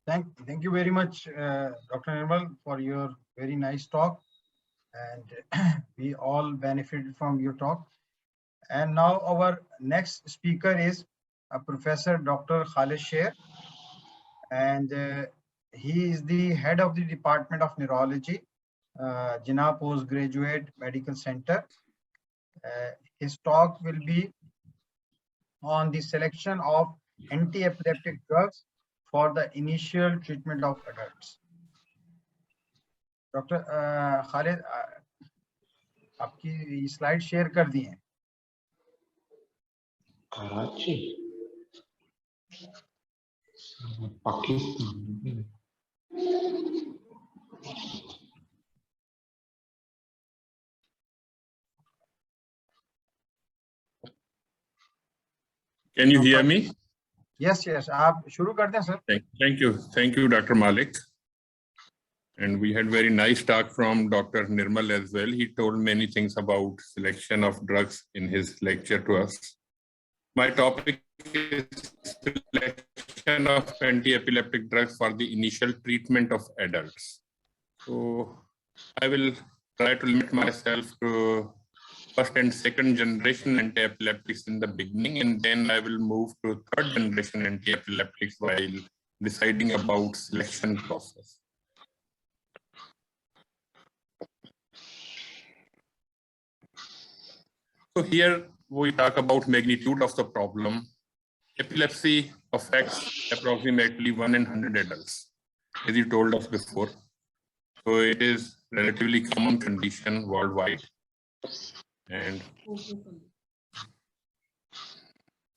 Thank you very much, Dr. Nirmal, for your very nice talk. And we all benefited from your talk. And now our next speaker is Professor Dr. Khalid Sher, and he is the head of the Department of Neurology, Jinnah Postgraduate Medical Center. His talk will be on the selection of anti-epileptic drugs for the initial treatment of adults. Dr. Khalid, आपकी slide share कर दी हैं Karachi Pakistan Can you hear me? Yes, आप शुरू कर दें sir. Thank you, Dr. Malik. And we had very nice talk from Dr. Nirmal as well. He told many things about selection of drugs in his lecture to us. My topic is selection of anti-epileptic drugs for the initial treatment of adults. So I will try to limit myself to first and second generation anti-epileptics in the beginning, and then I will move to third generation anti-epileptics while deciding about selection process. So here we talk about magnitude of the problem. Epilepsy affects approximately 1 in 100 adults, as you told us before. So it is relatively common condition worldwide. And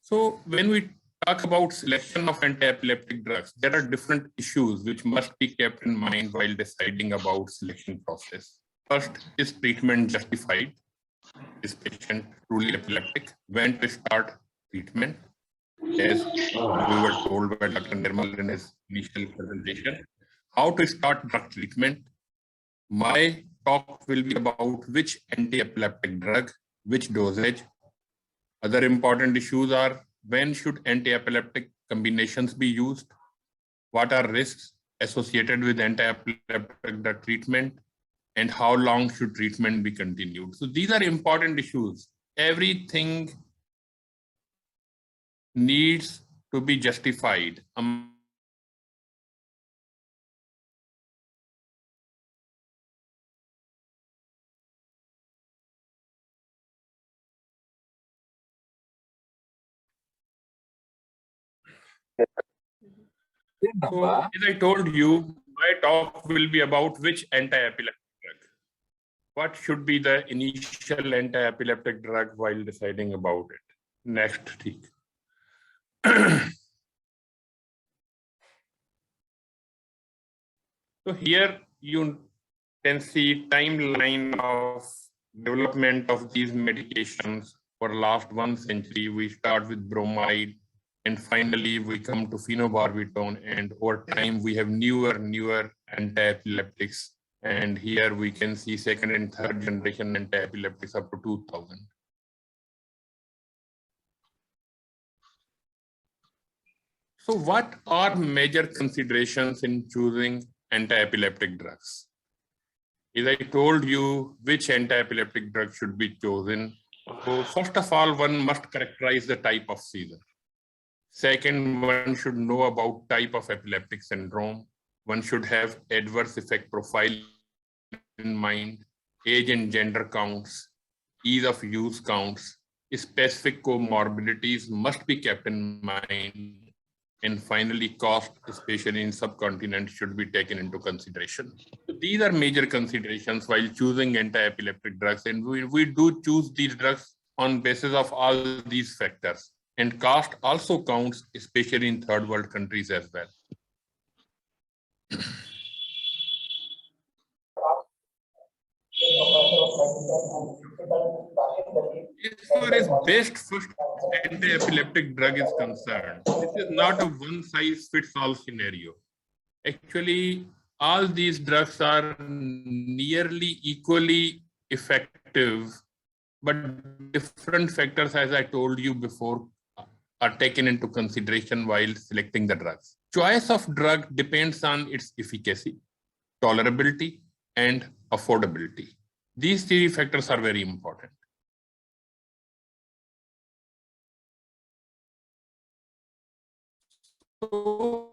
so when we talk about selection of anti-epileptic drugs, there are different issues which must be kept in mind while deciding about selection process. First, is treatment justified? Is patient truly epileptic? When to start treatment? As we were told by Dr. Nirmal in his initial presentation. How to start drug treatment? My talk will be about which anti-epileptic drug, which dosage. Other important issues are when should anti-epileptic combinations be used? What are risks associated with anti-epileptic drug treatment? And how long should treatment be continued? So these are important issues. Everything needs to be justified. So, as I told you, my talk will be about which anti-epileptic drug. What should be the initial anti-epileptic drug while deciding about it? Next, ठीक. So here you can see timeline of development of these medications for last 1 century. We start with bromide, and finally we come to phenobarbital, and over time we have newer anti-epileptics. And here we can see second and third generation anti-epileptics up to 2000. So what are major considerations in choosing anti-epileptic drugs? As I told you, which anti-epileptic drug should be chosen. So first of all, one must characterize the type of seizure. Second, one should know about type of epileptic syndrome. One should have adverse effect profile in mind, age and gender counts, ease of use counts, specific comorbidities must be kept in mind. And finally, cost, especially in subcontinent, should be taken into consideration. So these are major considerations while choosing anti-epileptic drugs. And we do choose these drugs on basis of all these factors. And cost also counts, especially in third world countries as well. As far as best first anti-epileptic drug is concerned, this is not a one-size-fits-all scenario. Actually, all these drugs are nearly equally effective, but different factors, as I told you before, are taken into consideration while selecting the drugs. choice of drug depends on its efficacy, tolerability, and affordability. These three factors are very important. So,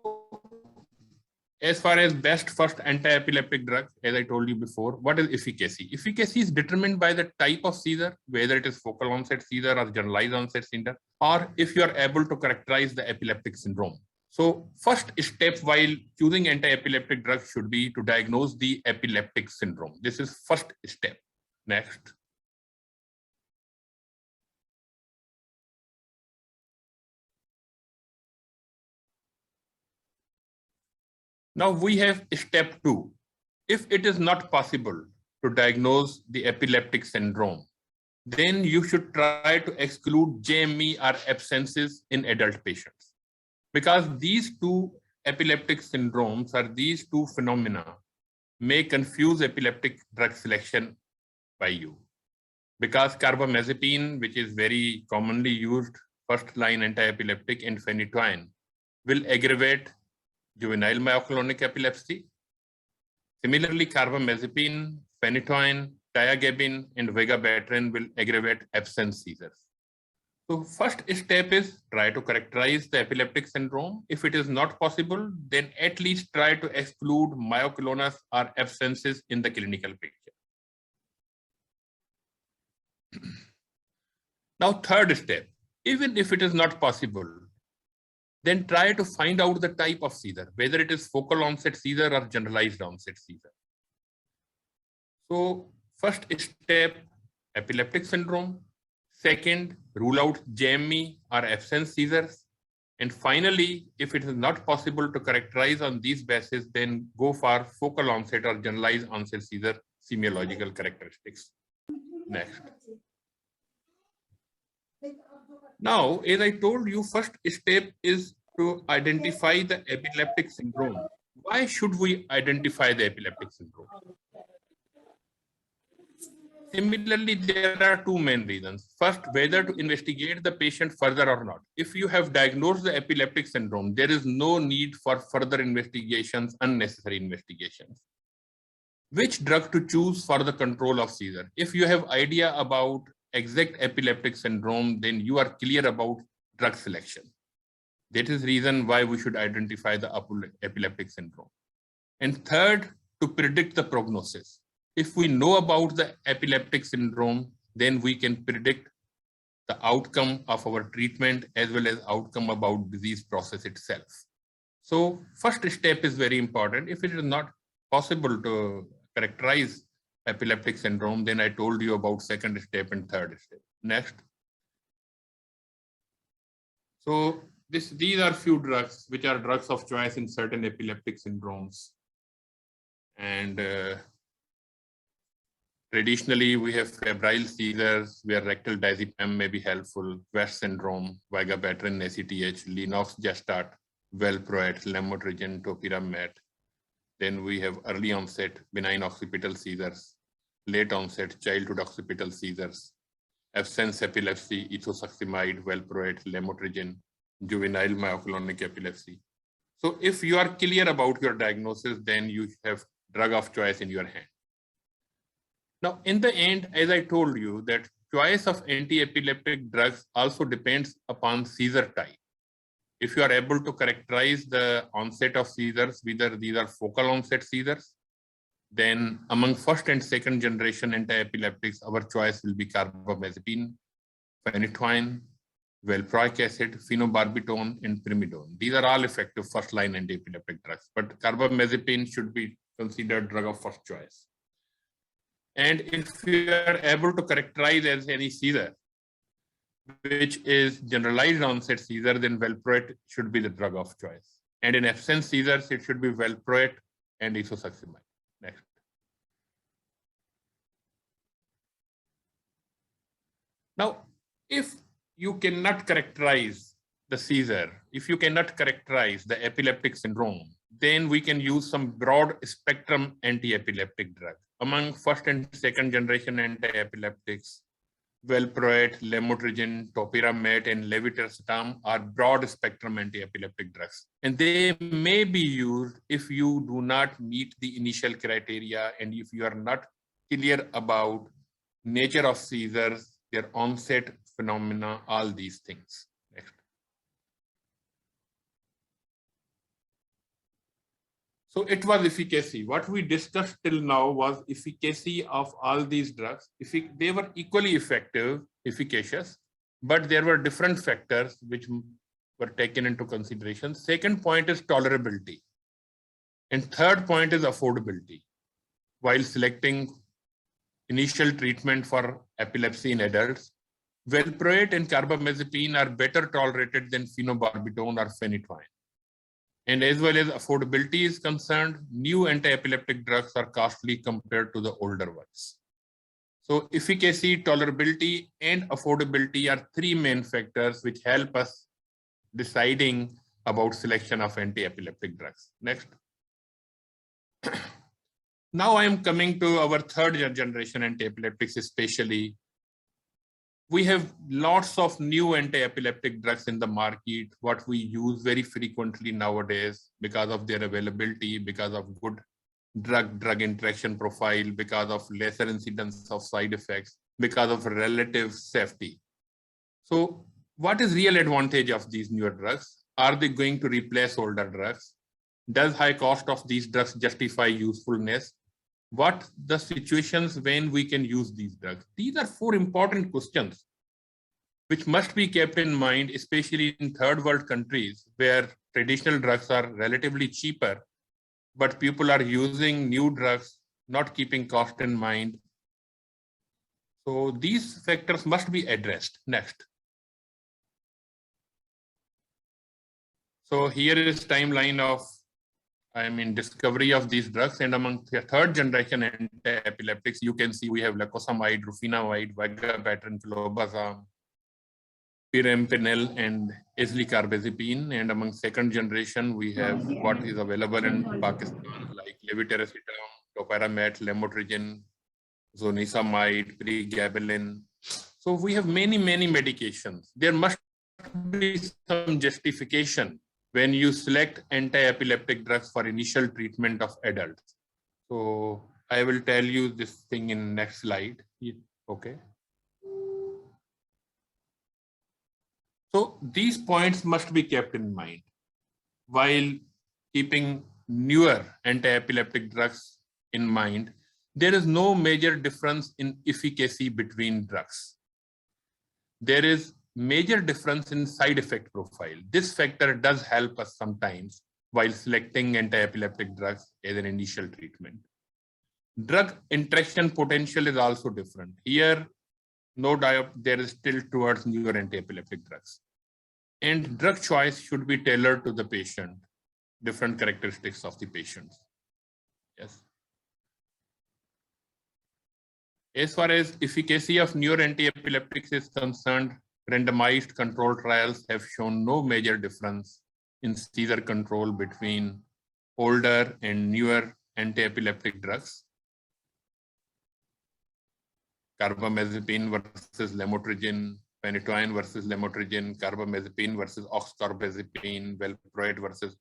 as far as best first anti-epileptic drug, as I told you before, what is efficacy? Efficacy is determined by the type of seizure, whether it is focal onset seizure or generalized onset seizure, or if you are able to characterize the epileptic syndrome. So first step while choosing anti-epileptic drugs should be to diagnose the epileptic syndrome. This is first step. Next. Now we have step 2. If it is not possible to diagnose the epileptic syndrome, then you should try to exclude JME or absences in adult patients. Because these two epileptic syndromes or these two phenomena may confuse epileptic drug selection by you. Because carbamazepine, which is very commonly used first-line anti-epileptic, and phenytoin will aggravate juvenile myoclonic epilepsy. Similarly, carbamazepine, phenytoin, tiagabine, and vigabatrin will aggravate absence seizures. So first step is try to characterize the epileptic syndrome. If it is not possible, then at least try to exclude myoclonus or absences in the clinical picture. Now, third step, even if it is not possible, then try to find out the type of seizure, whether it is focal onset seizure or generalized onset seizure. So first step, epileptic syndrome. Second, rule out JME or absence seizures. And finally, if it is not possible to characterize on these bases, then go for focal onset or generalized onset seizure semiological characteristics. Next. Now, as I told you, first step is to identify the epileptic syndrome. Why should we identify the epileptic syndrome? Similarly, there are two main reasons. First, whether to investigate the patient further or not. If you have diagnosed the epileptic syndrome, there is no need for further investigations, unnecessary investigations. Which drug to choose for the control of seizure? If you have idea about exact epileptic syndrome, then you are clear about drug selection. That is the reason why we should identify the epileptic syndrome. And third, to predict the prognosis. If we know about the epileptic syndrome, then we can predict the outcome of our treatment as well as outcome about disease process itself. So first step is very important. If it is not possible to characterize epileptic syndrome, then I told you about second step and third step. Next. So these are few drugs which are drugs of choice in certain epileptic syndromes. And traditionally, we have febrile seizures where rectal diazepam may be helpful, West syndrome, vigabatrin, ACTH, Lennox, Gestat, valproate, lamotrigine, topiramate. Then we have early onset benign occipital seizures, late onset childhood occipital seizures, absence epilepsy, ethosuximide, valproate, lamotrigine, juvenile myoclonic epilepsy. So if you are clear about your diagnosis, then you have drug of choice in your hand. Now, in the end, as I told you, that choice of anti-epileptic drugs also depends upon seizure type. If you are able to characterize the onset of seizures, whether these are focal onset seizures, then among first and second generation anti-epileptics, our choice will be carbamazepine, phenytoin, valproic acid, phenobarbital, and primidone. These are all effective first-line anti-epileptic drugs, but carbamazepine should be considered drug of first choice. And if you are able to characterize as any seizure, which is generalized onset seizure, then valproate should be the drug of choice. And in absence seizures, it should be valproate and ethosuximide. Next. Now, if you cannot characterize the seizure, if you cannot characterize the epileptic syndrome, then we can use some broad spectrum anti-epileptic drug. Among first and second generation anti-epileptics, valproate, lamotrigine, topiramate, and levetiracetam are broad-spectrum anti-epileptic drugs. And they may be used if you do not meet the initial criteria and if you are not clear about nature of seizures, their onset phenomena, all these things. Next. So it was efficacy. What we discussed till now was efficacy of all these drugs. They were equally effective, efficacious, but there were different factors which were taken into consideration. Second point is tolerability. And third point is affordability. While selecting initial treatment for epilepsy in adults, valproate and carbamazepine are better tolerated than phenobarbital or phenytoin. And as well as affordability is concerned, new anti-epileptic drugs are costly compared to the older ones. So efficacy, tolerability, and affordability are three main factors which help us deciding about selection of anti-epileptic drugs. Next. Now I am coming to our third generation anti-epileptics, especially. We have lots of new anti-epileptic drugs in the market, what we use very frequently nowadays because of their availability, because of good drug-drug interaction profile, because of lesser incidence of side effects, because of relative safety. So what is real advantage of these newer drugs? Are they going to replace older drugs? Does high cost of these drugs justify usefulness? What the situations when we can use these drugs? These are four important questions which must be kept in mind, especially in third world countries where traditional drugs are relatively cheaper, but people are using new drugs, not keeping cost in mind. So these factors must be addressed. Next. So here is timeline of discovery of these drugs, and among the third generation anti-epileptics, you can see we have lacosamide, rufinamide, vigabatrin, clobazam, pirampinel, and eslicarbazepine. And among second generation, we have what is available in Pakistan, like levetiracetam, topiramate, lamotrigine, zonisamide, pregabalin. So we have many medications. There must be some justification when you select anti-epileptic drugs for initial treatment of adults. So I will tell you this thing in next slide. Okay. So these points must be kept in mind while keeping newer anti-epileptic drugs in mind. There is no major difference in efficacy between drugs. There is major difference in side effect profile. This factor does help us sometimes while selecting anti-epileptic drugs as an initial treatment. Drug interaction potential is also different. Here, no doubt, there is still towards newer anti-epileptic drugs. And drug choice should be tailored to the patient, different characteristics of the patients. Yes. As far as efficacy of newer anti-epileptics is concerned, randomized controlled trials have shown no major difference in seizure control between older and newer anti-epileptic drugs. Carbamazepine versus lamotrigine, phenytoin versus lamotrigine, carbamazepine versus oxcarbazepine, valproate versus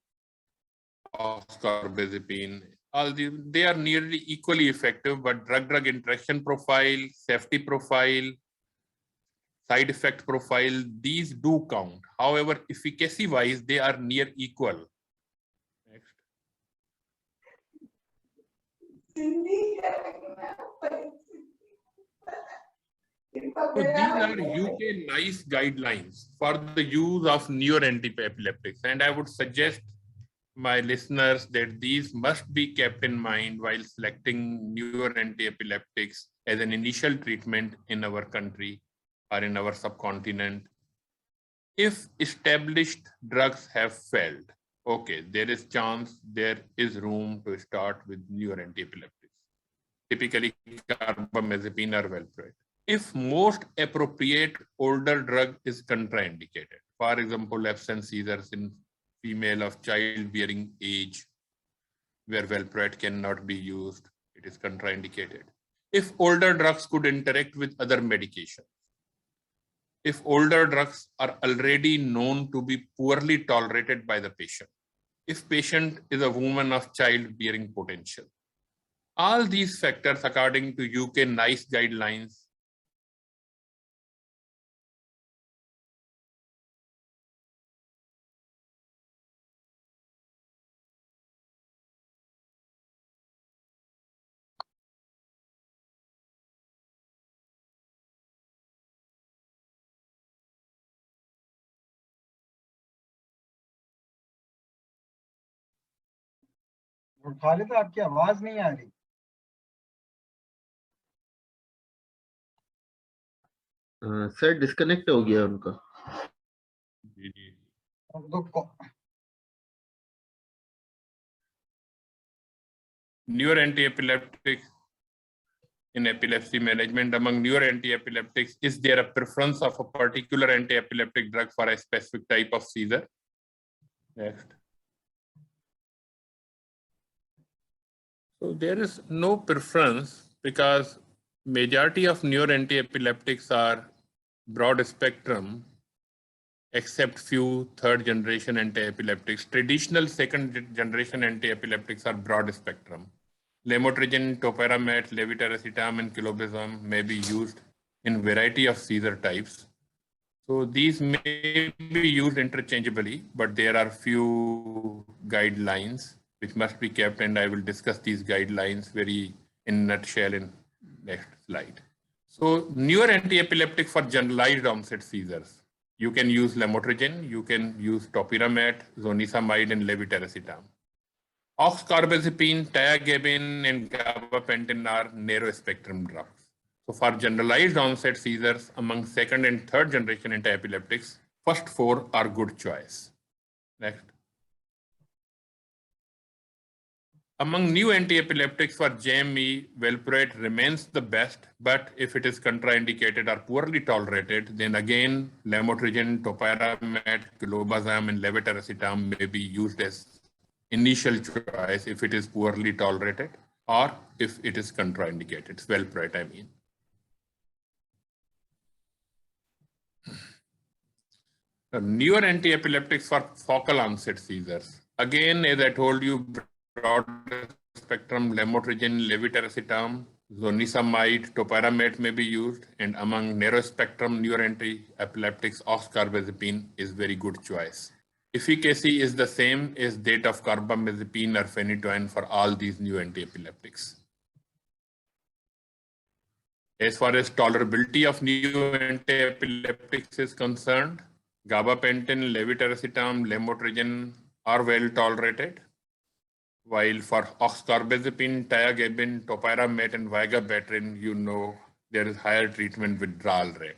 oxcarbazepine. They are nearly equally effective, but drug-drug interaction profile, safety profile, side effect profile, these do count. However, efficacy-wise, they are near equal. Next. So these are UK NICE guidelines for the use of newer anti-epileptics, and I would suggest my listeners that these must be kept in mind while selecting newer anti-epileptics as an initial treatment in our country or in our subcontinent. If established drugs have failed, okay, there is chance, there is room to start with newer anti-epileptics, typically carbamazepine or valproate. If most appropriate older drug is contraindicated, for example, absence seizures in female of childbearing age, where valproate cannot be used, it is contraindicated. If older drugs could interact with other medications, if older drugs are already known to be poorly tolerated by the patient, if patient is a woman of childbearing potential. All these factors, according to UK NICE guidelines, Khalid आपकी आवाज नहीं आ रही। Sir disconnect हो गया उनका। newer anti-epileptic in epilepsy management. Among newer anti-epileptics, is there a preference of a particular anti-epileptic drug for a specific type of seizure? Next. So there is no preference because majority of newer anti-epileptics are broad spectrum, except few third generation anti-epileptics. Traditional second generation anti-epileptics are broad spectrum. Lamotrigine, topiramate, levetiracetam, and clobazam may be used in variety of seizure types. So these may be used interchangeably, but there are few guidelines which must be kept, and I will discuss these guidelines very in a nutshell in next slide. So newer anti-epileptic for generalized onset seizures. You can use lamotrigine, you can use topiramate, zonisamide, and levetiracetam. Oxcarbazepine, tiagabine, and gabapentin are narrow spectrum drugs. So for generalized onset seizures among second and third generation anti-epileptics, first four are good choice. Next. Among new anti-epileptics for JME, valproate remains the best, but if it is contraindicated or poorly tolerated, then again lamotrigine, topiramate, clobazam, and levetiracetam may be used as initial choice if it is poorly tolerated or if it is contraindicated. Valproate, I mean. Newer anti-epileptics for focal onset seizures. Again, as I told you, broad spectrum lamotrigine, levetiracetam, zonisamide, topiramate may be used, and among narrow spectrum newer anti-epileptics, oxcarbazepine is very good choice. Efficacy is the same as that of carbamazepine or phenytoin for all these new anti-epileptics. As far as tolerability of new anti-epileptics is concerned, gabapentin, levetiracetam, lamotrigine are well tolerated, while for oxcarbazepine, tiagabine, topiramate, and vigabatrin, you know there is higher treatment withdrawal rate.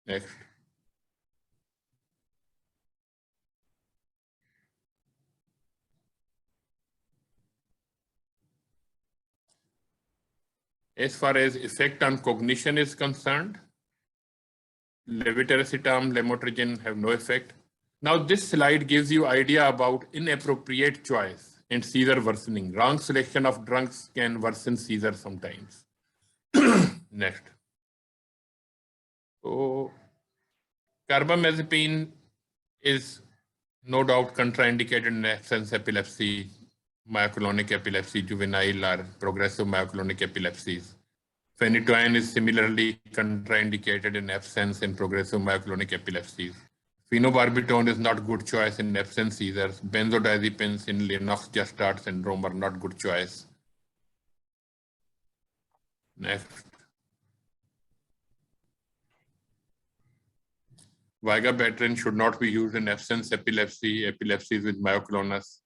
Next. As far as effect on cognition is concerned, levetiracetam, lamotrigine have no effect. Now this slide gives you idea about inappropriate choice and seizure worsening. Wrong selection of drugs can worsen seizure sometimes. Next. So carbamazepine is no doubt contraindicated in absence epilepsy, myoclonic epilepsy, juvenile or progressive myoclonic epilepsies. Phenytoin is similarly contraindicated in absence in progressive myoclonic epilepsies. Phenobarbital is not good choice in absence seizures. Benzodiazepines in Lennox-Gastaut syndrome are not good choice. Next. Vigabatrin should not be used in absence epilepsy, epilepsies with myoclonus.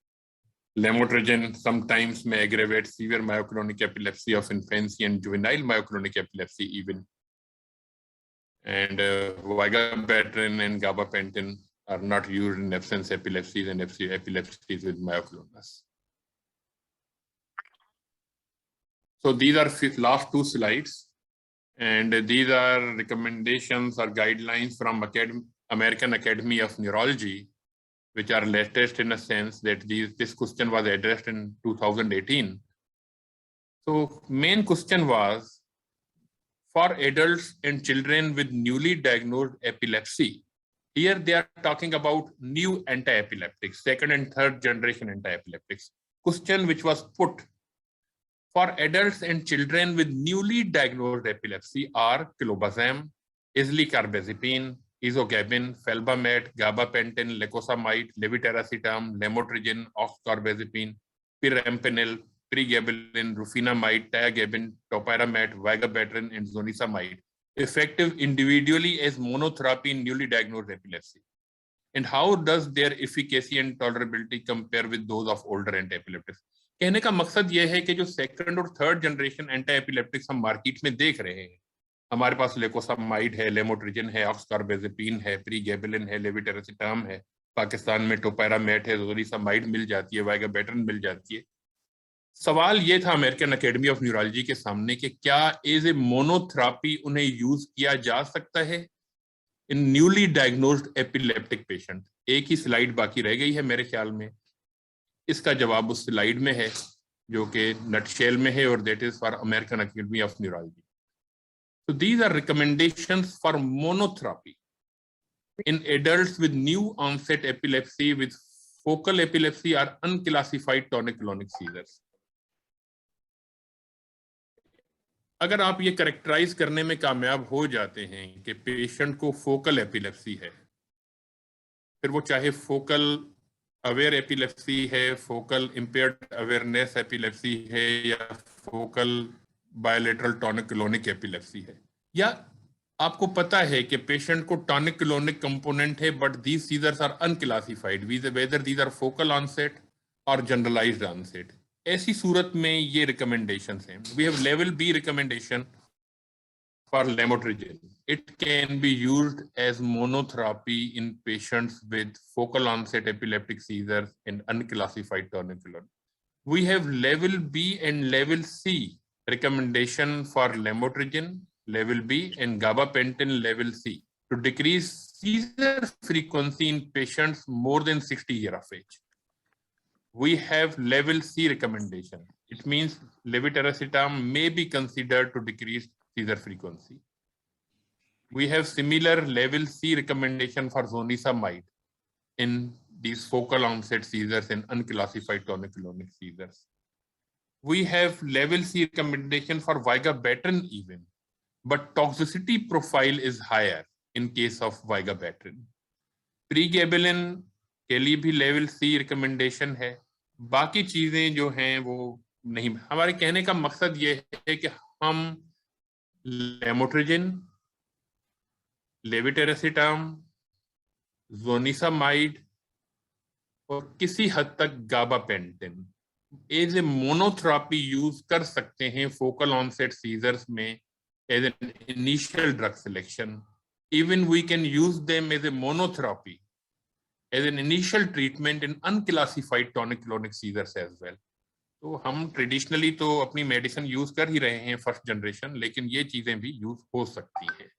Lamotrigine sometimes may aggravate severe myoclonic epilepsy of infancy and juvenile myoclonic epilepsy even. And vigabatrin and gabapentin are not used in absence epilepsies and epilepsies with myoclonus. So these are last two slides, and these are recommendations or guidelines from American Academy of Neurology, which are latest in a sense that this question was addressed in 2018. So main question was, for adults and children with newly diagnosed epilepsy, here they are talking about new anti-epileptics, second and third generation anti-epileptics. Question which was put, for adults and children with newly diagnosed epilepsy are clobazam, islicarbazepine, ezogabine, felbamate, gabapentin, lacosamide, levetiracetam, lamotrigine, oxcarbazepine, pyrampinil, pregabalin, rufinamide, tiagabine, topiramate, vigabatrin, and zonisamide, effective individually as monotherapy in newly diagnosed epilepsy. And how does their efficacy and tolerability compare with those of older anti-epileptics? कहने का मकसद यह है कि जो second और third generation anti epileptics हम market में देख रहे हैं, हमारे पास लेकोसामाइड है, लेमोट्रिजिन है, ऑक्सकार्बेजेपिन है, प्रीगेबलिन है, लेविटेरासिटाम है, पाकिस्तान में टोपैरामेट है, जोनिसामाइड मिल जाती है, वाइगाबेट्रिन मिल जाती है। सवाल ये था अमेरिकन एकेडमी ऑफ न्यूरोलॉजी के सामने कि क्या एज ए मोनोथेरापी उन्हें यूज किया जा सकता है इन न्यूली डायग्नोज्ड एपिलेप्टिक पेशेंट। एक ही स्लाइड बाकी रह गई है मेरे ख्याल में, इसका जवाब उस स्लाइड में है जो कि नटशेल में है, और that is for American academy of neurology. So these are recommendations for monotherapy in adults with new onset epilepsy with focal epilepsy or unclassified tonic-clonic seizures. अगर आप ये करेक्टराइज करने में कामयाब हो जाते हैं कि पेशेंट को फोकल एपिलेप्सी है, फिर वो चाहे फोकल अवेयर एपिलेप्सी है, फोकल इंपेयर्ड अवेयरनेस एपिलेप्सी है, या focal bilateral tonic clonic epilepsy है, या आपको पता है कि पेशेंट को टॉनिक क्लोनिक कंपोनेंट है but these seizures are unclassified, whether these are focal onset और जनरलाइज्ड ऑनसेट, ऐसी सूरत में ये रिकमेंडेशंस हैं। We have level B recommendation for lamotrigine. It can be used as monotherapy in patients with focal onset epileptic seizures and unclassified tonic-clonic. We have level B and level C recommendation for lamotrigine level B and gabapentin level C to decrease seizure frequency in patients more than 60 years of age. We have level C recommendation. It means levetiracetam may be considered to decrease seizure frequency. We have similar level C recommendation for zonisamide in these focal onset seizures and unclassified tonic-clonic seizures. We have level C recommendation for vigabatrin even, but toxicity profile is higher in case of vigabatrin. Pregabalin के लिए भी level C recommendation है, बाकी चीजें जो हैं वो नहीं। हमारे कहने का मकसद ये है कि हम लेमोट्रिजिन, लेविटेरासिटाम, जोनिसामाइड और किसी हद तक gabapentin as a monotherapy use कर सकते हैं फोकल ऑनसेट सीजर्स में as an initial drug selection. Even we can use them as a monotherapy as an initial treatment in unclassified tonic clonic seizures as well. तो हम traditionally तो अपनी medicine use कर ही रहे हैं फर्स्ट जनरेशन, लेकिन ये चीजें भी यूज हो सकती हैं।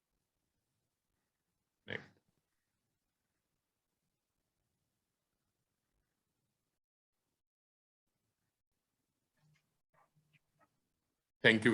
Thank you.